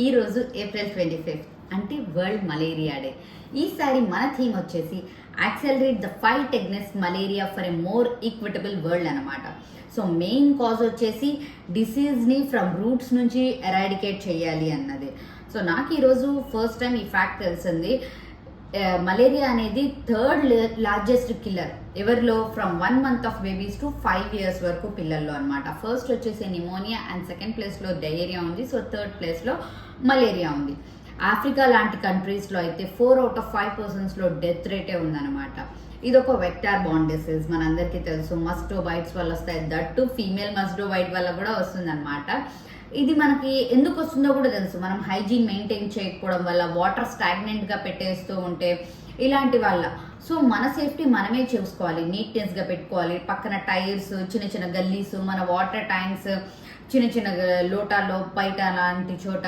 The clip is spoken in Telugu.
ఈరోజు ఏప్రిల్ 25 అంటే వరల్డ్ మలేరియా డే. ఈసారి మన థీమ్ వచ్చేసి accelerate the fight against malaria for a more equitable world అనమాట. సో మెయిన్ కాజ్ వచ్చేసి డిసీజ్ని ఫ్రమ్ రూట్స్ నుంచి ఎరాడికేట్ చేయాలి అన్నది. సో నాకు ఈరోజు ఫస్ట్ టైం ఈ ఫ్యాక్ట్ తెలిసింది. మలేరియా అనేది థర్డ్ లార్జెస్ట్ కిల్లర్ ఎవరిలో, from 1 month of babies to 5 years వరకు పిల్లల్లో అనమాట. ఫస్ట్ వచ్చేసి నిమోనియా అండ్ సెకండ్ ప్లేస్లో డయేరియా ఉంది. సో థర్డ్ ప్లేస్లో మలేరియా ఉంది. ఆఫ్రికా లాంటి కంట్రీస్లో అయితే 4 out of 5 personsలో డెత్ రేటే ఉందన్నమాట. ఇది ఒక వెక్టార్ బాండ్ డిసీజ్, మనందరికీ తెలుసు. మస్టో బైట్స్ వల్ల వస్తాయి, దట్టు ఫీమేల్ మస్టో బైట్ వల్ల కూడా వస్తుంది అనమాట. ఇది మనకి ఎందుకు వస్తుందో కూడా తెలుసు. మనం హైజీన్ మెయింటైన్ చేయకపోవడం వల్ల, వాటర్ స్టాగ్నెంట్గా పెట్టేస్తూ ఉంటే, ఇలాంటి వల్ల. సో మన సేఫ్టీ మనమే చూసుకోవాలి, నీట్నెస్గా పెట్టుకోవాలి. పక్కన టైర్స్, చిన్న చిన్న గల్లీస్, మన వాటర్ ట్యాంక్స్, చిన్న చిన్న లోటాల్లో బయట అలాంటి చోట